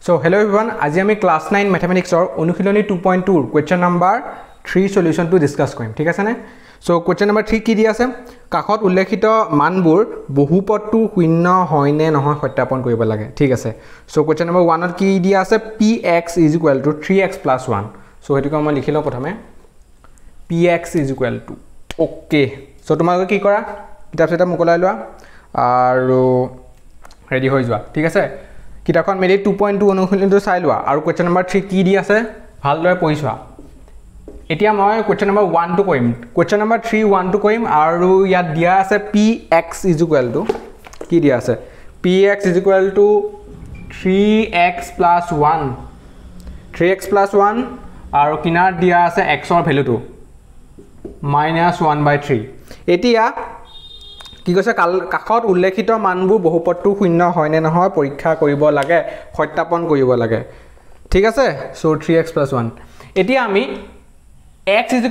So hello everyone, আজি আমি class 9 mathematics or অনুশীলনী 2.2 question number 3 solution to discuss কৰিম ঠিক আছে নে so question number 3 কি দি আছে কাখত উল্লেখিত মানবোৰ বহুপদটো শূন্য হয় নে নহয় সত্যাপন কৰিব লাগে ঠিক আছে so question number 1 ত কি দি আছে px = 3x + 1 so হেতুকে মই লিখিলো প্ৰথমে px = okay so তোমালোকে কি কৰা কিতাপ সেটা মুকলাই লোৱা আৰু ৰেডি হৈ যোৱা ঠিক আছে কিতাপখন মেলি 2.2 অনুশীলনটো চাই লোৱা আৰু question number 3 কি দি আছে ভালদৰে পঢ়িছোৱা এতিয়া মই question number 1 টো কৰিম question number 3 1 টো কৰিম আৰু ইয়াত দিয়া আছে px = কি দিয়া আছে px = 3x + 1 3x + 1 আৰু কিনাৰ দিয়া আছে x ৰ ভ্যালুটো -1/3 এতিয়া কি কৈছে কাখত উল্লেখিত মানবোৰ বহুপদটো শূন্য হয় নে নহয় পৰীক্ষা কৰিব লাগে সত্যাপন কৰিব লাগে ঠিক আছে সো 3x + 1 এতিয়া আমি x =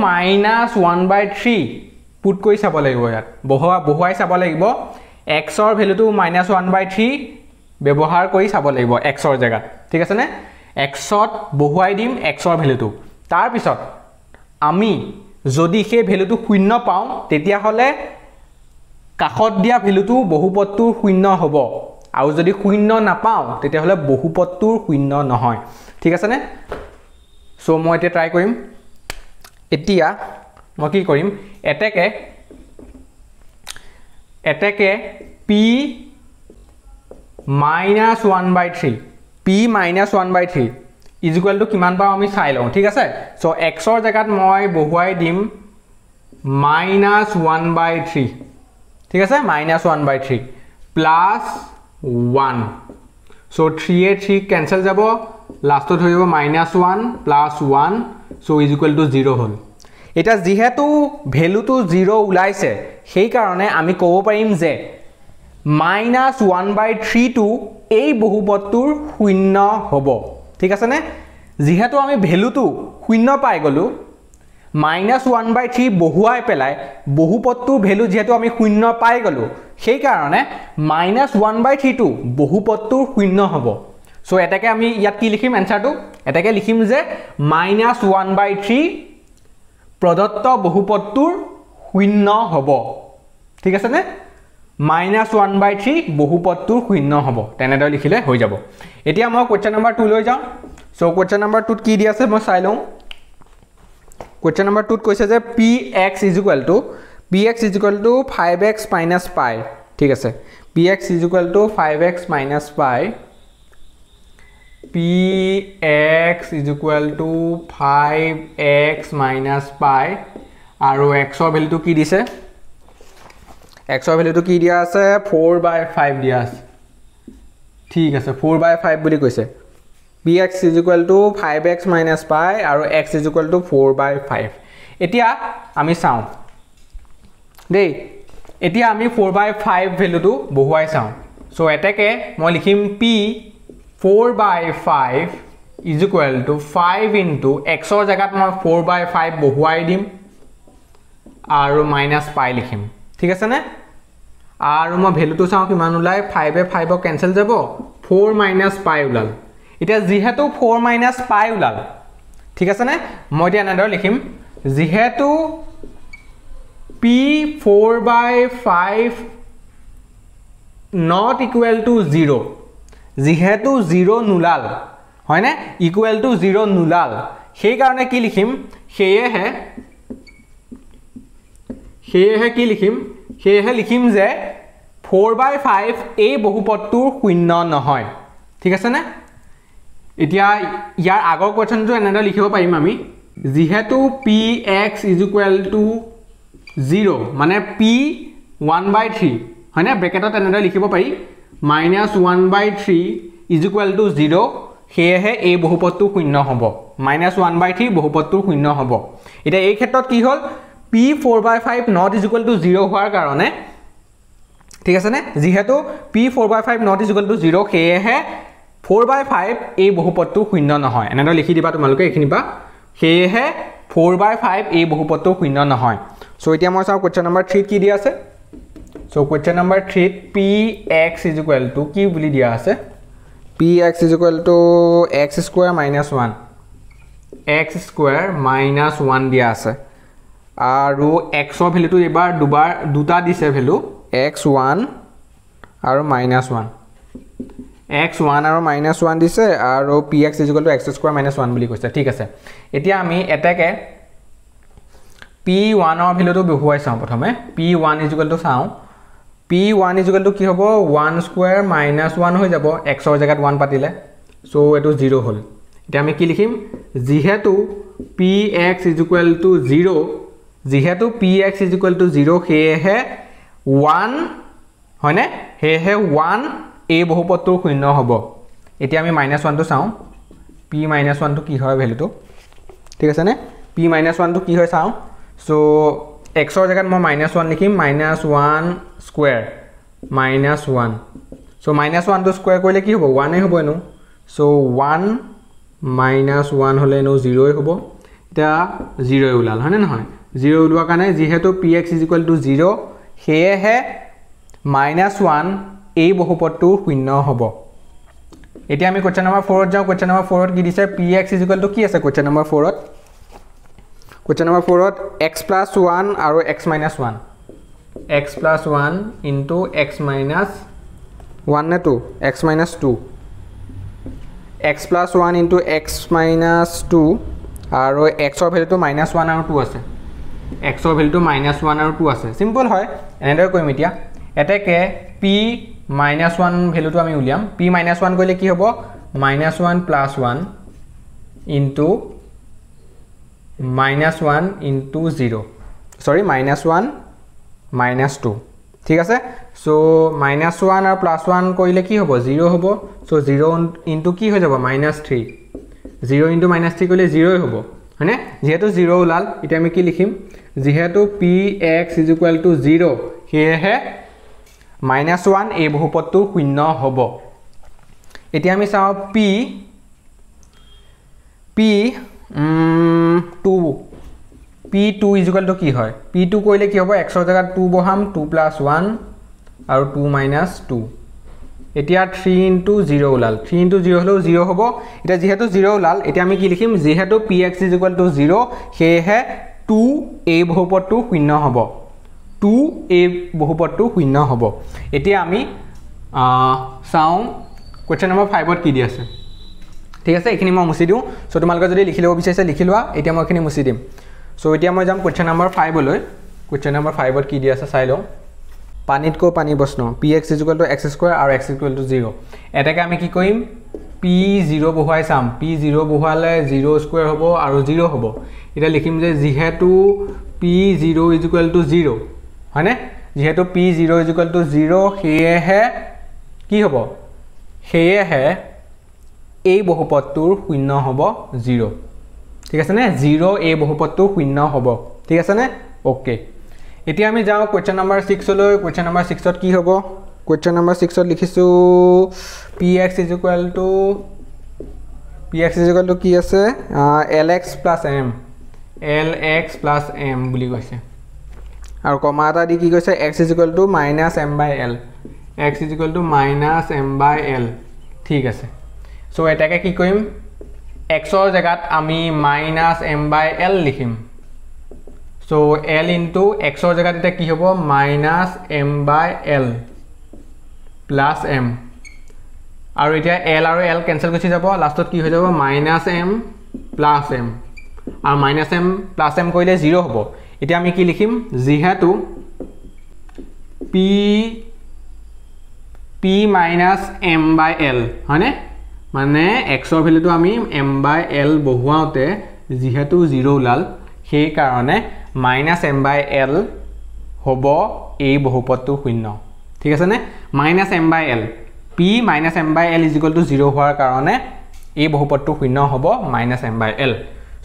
-1/3 পুট কৰি চাব লাগিব ইয়াত বহুৱাই চাব লাগিব x ৰ ভ্যালুটো -1/3 ব্যৱহাৰ কৰি চাব লাগিব x ৰ জায়গাত ঠিক আছে নে x ত বহুৱাই দিম x ৰ ভ্যালুটো তাৰ পিছত আমি যদি সেই ভ্যালুটো শূন্য পাওঁ তেতিয়া হলে কাখত দিয়া ভ্যালুটো বহুপদটোৰ শূন্য হ'ব আৰু যদি শূন্য নাপাওঁ তেতিয়া হলে বহুপদটোৰ শূন্য নহয় ঠিক আছে নে সো মই এতিয়া ট্ৰাই কৰিম এতিয়া মই কি কৰিম এটেকে p -1/3 p -1/3 = কিমান পাওঁ আমি চাই লওঁ ঠিক আছে সো x ৰ জায়গাত মই বহুৱাই দিম -1/3 ঠিক আছে -1/3 plus 1 so 3 a 3 cancel যাব লাষ্টত হৈ যাব -1 plus 1 so = 0 হল এটা যেহেতু ভ্যালুটো 0 ওলাইছে সেই কাৰণে আমি ক'ব পাৰিম যে -1/3 টো এই বহুপদটোৰ শূন্য হ'ব ঠিক আছে নে যেহেতু আমি ভ্যালুটো শূন্য পাই গলো -1/3 বহুৱাই পেলাই বহুপদটোৰ ভ্যালু যেহেতু আমি শূন্য পাই গলো সেই কাৰণে -1/3 টো বহুপদটোৰ শূন্য হ'ব সো এটাকে আমি ইয়াত কি লিখিম আনসাৰটো এটাকে লিখিম যে -1/3 প্ৰদত্ত বহুপদটোৰ শূন্য হ'ব ঠিক আছে নে -1/3 বহুপদটোৰ শূন্য হ'ব তেনেদৰে লিখিলে হৈ যাব এতিয়া মই question number 2 লৈ যাওঁ সো question number 2 ত কি দি আছে মই চাই লওঁ question number 2 কৈছে যে px = 5x - π ঠিক আছে px = 5x - π px = 5x - π আৰু x ৰ ভ্যালুটো কি দিছে x ৰ ভ্যালুটো কি দিয়া আছে 4/5 দিয়া আছে ঠিক আছে 4/5 বুলি কৈছে px = 5x - π আৰু x = 4/5 এতিয়া আমি চাওঁ দেই এতিয়া আমি 4/5 ভ্যালুটো বহুৱাই চাওঁ সো এটাকে মই লিখিম p 4/5 = 5 * x ৰ জায়গাত মই 4/5 বহুৱাই দিম আৰু -π লিখিম ঠিক আছে নে আৰু মই ভ্যালুটো চাওঁ কিমান ওলাই 5 এ 5 কেনসেল যাব 4 - π ওলাল এতিয়া যেহেতু 4 - π ওলাল ঠিক আছে নে মই এতিয়া এনেদৰে লিখিম যেহেতু p 4/5 not equal to 0 যেহেতু 0 নোলাল হয় না equal to 0 নোলাল সেই কাৰণে কি লিখিম সেয়েহে কি লিখিম সেয়েহে লিখিম যে 4/5 এই বহুপদটোৰ শূন্য নহয় ঠিক আছে নে এতিয়া ইয়াৰ আগৰ কোৱেশ্চনটো এনেদৰে লিখিব পাৰিম আমি যেহেতু px = 0 মানে p 1/3 হয় না ব্ৰেকেটত এনেদৰে লিখিব পাৰি -1/3 = 0 সেয়েহে এই বহুপদটো শূন্য হ'ব -1/3 বহুপদটো শূন্য হ'ব এতিয়া এই ক্ষেত্ৰত কি হ'ল p 4/5 not equal to 0 হোৱাৰ কাৰণে ঠিক আছে নে যেহেতু p 4/5 not equal to 0 সেয়েহে 4/5 এই বহুপদটো শূন্য নহয় এনেদৰে লিখি দিবা তোমালোকে এইখিনি বা সেয়েহে 4/5 এই বহুপদটো শূন্য নহয় সো এতিয়া মই চাওঁ question number 3 কি দি আছে সো question number 3 px = কি বুলি দিয়া আছে p px is equal to x square minus 1 x square minus 1 দিয়া আছে আৰু x ৰ ভ্যালুটো এবাৰ দুটা দিছে ভ্যালু x1 আৰু -1 x1 আৰু -1 দিছে আৰু px is equal to x square minus 1 বুলি কৈছে ঠিক আছে এতিয়া আমি এটাকে p1 ৰ ভ্যালুটো বহুৱাই চাওঁ প্ৰথমে p1 is equal to চাওঁ p1 is equal to কি হ'ব 1 square minus 1 হৈ যাব x ৰ জায়গাত 1 পাতিলে সো এটো 0 হ'ল এতিয়া আমি কি লিখিম যেহেতু px is equal to 0 যেহেতু px is equal to 0 হেহে 1 হয়নে হেহে 1 এই বহুপদটোৰ শূন্য হ'ব এতিয়া আমি -1 টো চাওঁ p -1 টো কি হয় ভ্যালুটো ঠিক আছে নে p -1 টো কি হয় চাওঁ সো x ৰ জায়গাত মই -1 লিখিম -1 square -1 so -1 টো স্কয়ার কৰিলে কি হ'ব 1 এ হ'ব এনো so 1 -1 হলে এনো 0 এ হ'ব এটা 0 এ ওলাল হয়নে নহয় 0 ওলোৱা কাৰণে যেহেতু px is equal to 0 হেহে -1 এই বহুপদটোৰ শূন্য হ'ব এতিয়া আমি কোৱেশ্চন নম্বৰ 4 ত যাওঁ কোৱেশ্চন নম্বৰ 4 ত কি দিছে px is equal to কি আছে question number 4 to Question number 4 at x plus 1 or x minus 1 x plus 1 into x minus 1 na 2 x minus 2 x plus 1 into x minus 2 or x or value to minus 1 or 2 ase x or value to minus 1 or 2 ase simple hoy enedor koim etia eteke p minus 1 value to ami uliam p minus 1 koile ki hobo -1 plus 1 into -1 into 0 sorry -1 -2 ঠিক আছে so -1 আৰু +1 কৰিলে কি হ'ব 0 হ'ব so 0 into কি হৈ যাব -3 0 into -3 কৰিলে 0 হ'ব হয়নে যেহেতু 0 ওলাল এটা আমি কি লিখিম যেহেতু px is equal to 0 হেহে -1 এই বহুপদটো শূন্য হ'ব এতিয়া আমি চাও p2 is equal to কি হয় p2 কইলে কি হ'ব x ৰ জায়গাত 2 বহাম 2 + 1 আৰু 2 - 2 এতিয়া 3 into 0 ওলাল 3 into 0 হলো 0 হ'ব এটা যেহেতু 0 ওলাল এতিয়া আমি কি লিখিম যেহেতু px is equal to 0 হেহে 2 এই বহুপদটো শূন্য হ'ব 2 এই বহুপদটো শূন্য হ'ব এতিয়া আমি চাও কোৱেশ্চন নম্বৰ 5 ত কি দি আছে ঠিক আছে এখিনি মই মুছি দিও সো তোমালক যদি লিখি লব বিচাৰিছে লিখি লোৱা এতিয়া মই এখিনি মুছি দিম সো এতিয়া মই যাম কোৱেশ্চন নম্বৰ 5 লৈ কোৱেশ্চন নম্বৰ 5 ত কি দি আছে চাই লও পানীত কো পানী প্ৰশ্ন px is equal to x square আৰু x equal to 0 এটাকে আমি কি কৰিম p0 বহুৱাই চাম p0 বহুৱালে 0 স্কয়াৰ হ'ব আৰু 0 হ'ব এটা লিখিম যে যেহেতু p0 is equal to 0 হয়নে যেহেতু p0 is equal to 0 হেহে কি হ'ব হেহে এই বহুপদটোৰ শূন্য হ'ব 0 ঠিক আছে নে 0 এই বহুপদটোৰ শূন্য হ'ব ঠিক আছে নে ওকে এতিয়া আমি যাও কোৱেশ্চন নম্বৰ 6 লৈ কোৱেশ্চন নম্বৰ 6 ত কি হ'ব কোৱেশ্চন নম্বৰ 6 ত লিখিছো px is equal to কি আছে lx plus m বুলি কৈছে আৰু কমা এটা দি কি কৈছে x is equal to -m/l x is equal to -m/l ঠিক আছে সো এটাকে কি কৰিম x ৰ জায়গাত আমি -m/l লিখিম সো l into x ৰ জায়গাত এটা কি হ'ব -m/l plus m আৰু এতিয়া l আৰু l কেনসেল কৰি যাব লাষ্টত কি হৈ যাব -m plus m আৰু -m plus m কৰিলে 0 হ'ব এতিয়া আমি কি লিখিম যেহেতু p -m/l হয়নে মানে x ৰ ভ্যালুটো আমি m/l বহুৱাওতে যেহেতু 0 ওলাল সেই কাৰণে -m/l হ'ব এই বহুপদটো শূন্য ঠিক আছে নে -m/l p -m/l is equal to 0 হোৱাৰ কাৰণে এই বহুপদটো শূন্য হ'ব -m/l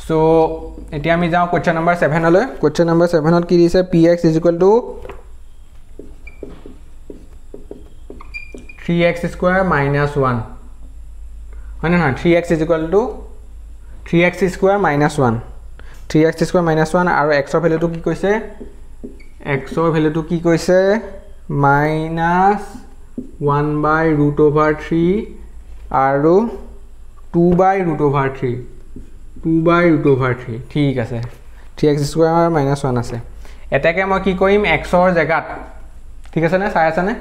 সো এতিয়া আমি যাও কোৱেশ্চন নম্বৰ 7 লৈ কোৱেশ্চন নম্বৰ 7 ত কি দিছে px is equal to 3x square minus 1 হয় না 3x is equal to 3x square minus 1 3x square minus 1 আৰু x ৰ ভ্যালুটো কি কৈছে x ৰ ভ্যালুটো কি কৈছে -1/√3 আৰু 2/√3 2/√3 ঠিক আছে 3x² - 1 আছে এটাকে মই কি কৰিম x ৰ জায়গাত ঠিক আছে না চাই আছে না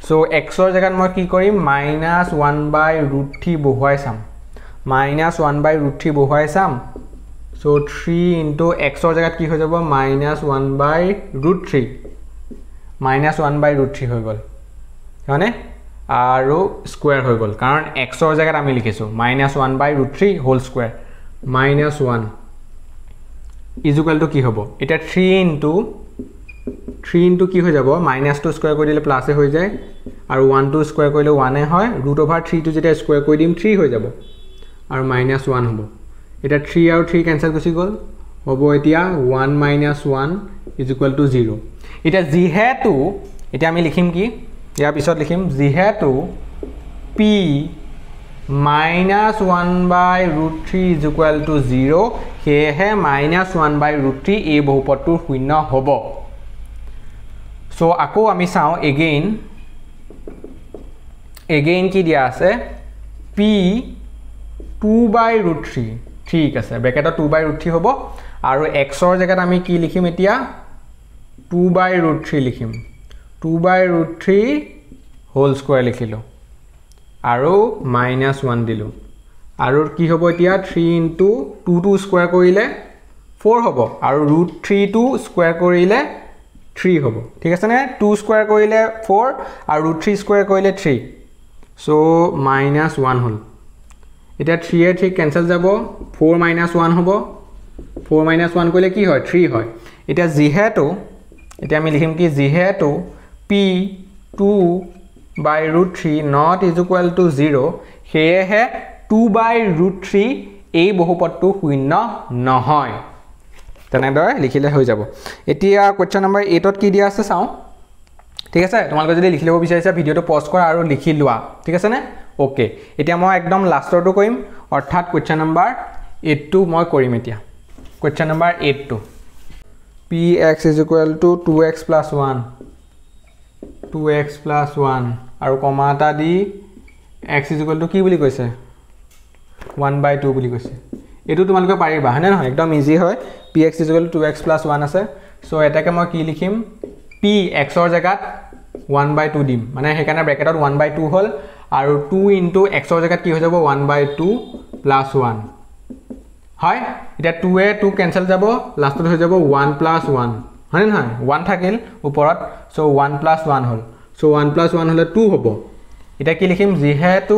সো x ৰ জায়গাত মই কি কৰিম -1/√3 বহুৱাই চাম -1/√3 বহুৱাই চাম সো 3 * x ৰ জায়গাত কি হৈ যাব -1/√3 -1/√3 হৈ গল হয়নে আৰু স্কয়াৰ হৈ গল কাৰণ x ৰ জায়গাত আমি লিখিছো -1/√3 হোল স্কয়াৰ -1 = কি হ'ব এটা 3 * কি হৈ যাব -2 স্কয়াৰ কৰি দিলে প্লাস হৈ যায় আৰু 1 2 স্কয়াৰ কৰিলে 1 হয় √3 টো যেতিয়া স্কয়াৰ কৰি দিম 3 হৈ যাব আৰু -1 হ'ব এটা 3 আৰু 3 কেনসেল গুচি গল হ'ব এতিয়া 1 - 1 = 0 এটা যেহেতু এটা আমি লিখিম কি ইয়াৰ পিছত লিখিম যেহেতু p -1/√3 = 0 হেহে -1/√3 এই বহুপদটোৰ শূন্য হ'ব সো আকৌ আমি চাও এগেইন কি দিয়া আছে p 2/√3 ঠিক আছে ব্ৰেকেটত 2/√3 হ'ব আৰু x ৰ জায়গাত আমি কি লিখিম এতিয়া 2/√3 লিখিম 2/√3 হোল স্কয়াৰ লিখিলো আৰু -1 দিলো আৰু কি হ'ব এতিয়া 3 * 2 স্কয়াৰ কৰিলে 4 হ'ব আৰু √3 টো স্কয়াৰ কৰিলে 3 হ'ব ঠিক আছে নে 2 স্কয়াৰ কৰিলে 4 আৰু √3 স্কয়াৰ কৰিলে 3 সো -1 হল এটা 3 এ 3 কেনসেল যাব 4 - 1 হ'ব 4 - 1 কৰিলে কি হয় 3 হয় এটা যেহেতু এটা আমি লিখিম কি যেহেতু p 2/√3 not = 0 হেহে 2/√3 এই বহুপদটো শূন্য নহয় তেনেদৰে লিখিলে হৈ যাব এতিয়া কোৱেশ্চন নম্বৰ 8 ত কি দিয়া আছে চাও ঠিক আছে তোমালোকে যদি লিখি লব বিচাৰিছা ভিডিওটো পজ কৰা আৰু লিখি লোৱা ঠিক আছে নে ওকে এতিয়া মই একদম লাষ্টৰটো কৰিম অৰ্থাৎ কোৱেশ্চন নম্বৰ 8 টো মই কৰিম এতিয়া কোৱেশ্চন নম্বৰ 8 টো px = 2x + 1 2x + 1 আৰু কমা এটা দি x = কি বুলি কৈছে 1/2 বুলি কৈছে এটো তোমালোকে পাৰিবা হয়নে নহয় একদম ইজি হয় px = 2x + 1 আছে সো এটাকে মই কি লিখিম p x ৰ জায়গাত 1/2 দিম মানে হেকাৰণে ব্ৰেকেটত 1/2 হল আৰু 2 * x ৰ জায়গাত কি হৈ যাব 1/2 + 1 হয় এটা 2 এ 2 কেনসেল যাব লাষ্টত হৈ যাব 1 + 1 হয় নহয় 1 থাকিল ওপৰত সো 1 + 1 হল সো 1 + 1 হলে 2 হ'ব এটা কি লিখিম যেহেতু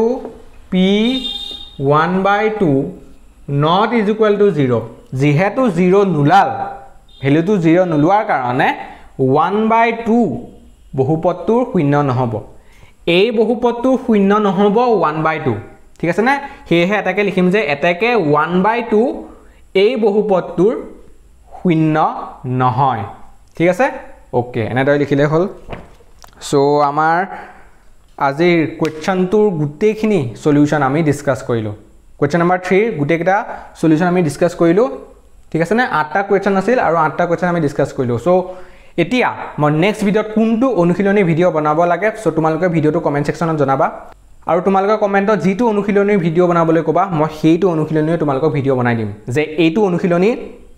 p 1/2 not = 0 যেহেতু 0 নুলাল ভ্যালুটো 0 নুলোৱাৰ কাৰণে 1/2 বহুপদটোৰ শূন্য নহব এই বহুপদটোৰ শূন্য নহব 1/2 ঠিক আছে না হেহে এটাকে লিখিম যে এটাকে 1/2 এই বহুপদটোৰ শূন্য নহয় ঠিক আছে ওকে এনেদৰে লিখিলে হল সো আমাৰ আজিৰ কোৱেশ্চনটোৰ গুটেইখিনি সলিউশন আমি ডিসকাস কৰিলো কোৱেশ্চন নম্বৰ 3 গুটেইটা সলিউশন আমি ডিসকাস কৰিলো ঠিক আছে না 8টা কোৱেশ্চন আছিল আৰু 8টা কোৱেশ্চন আমি ডিসকাস কৰিলো সো এতিয়া মই নেক্সট ভিডিওত কোনটো অনুশীলনী ভিডিও বনাব লাগে সো তোমালোকে ভিডিওটো কমেন্ট সেকশনত জনাবা আৰু তোমালোকে কমেন্টত যেটো অনুশীলনী ভিডিও বনাবলৈ কবা মই সেইটো অনুশীলনী তোমালোকক ভিডিও বনাই দিম যে এইটো অনুশীলনী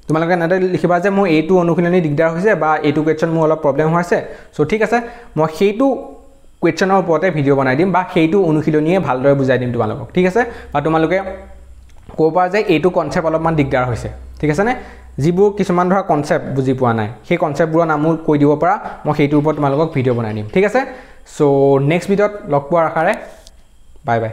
তোমালোকে নাতে লিখিবা যে মই এইটো অনুশীলনী দিগদাৰ হৈছে বা এইটো কোৱেশ্চন মোৰ অলপ প্ৰবলেম হৈছে সো ঠিক আছে মই সেইটো কোৱেশ্চনৰ ওপৰতে ভিডিও বনাই দিম বা সেইটো অনুশীলনীয়ে ভালদৰে বুজাই দিম তোমালোকক ঠিক আছে বা তোমালোকে কোপা যে এইটো কনসেপ্ট অলপমান দিগদাৰ হৈছে ঠিক আছে নে যিবোৰ কিছুমান ধৰা কনসেপ্ট বুজি পোৱা নাই সেই কনসেপ্টবোৰ নামু কৈ দিব পৰা মই সেইটোৰ ওপৰত তোমালোকক ভিডিও বনাই দিম ঠিক আছে সো নেক্সট ভিডিওত লগ পোৱাৰ আশাৰে বাই বাই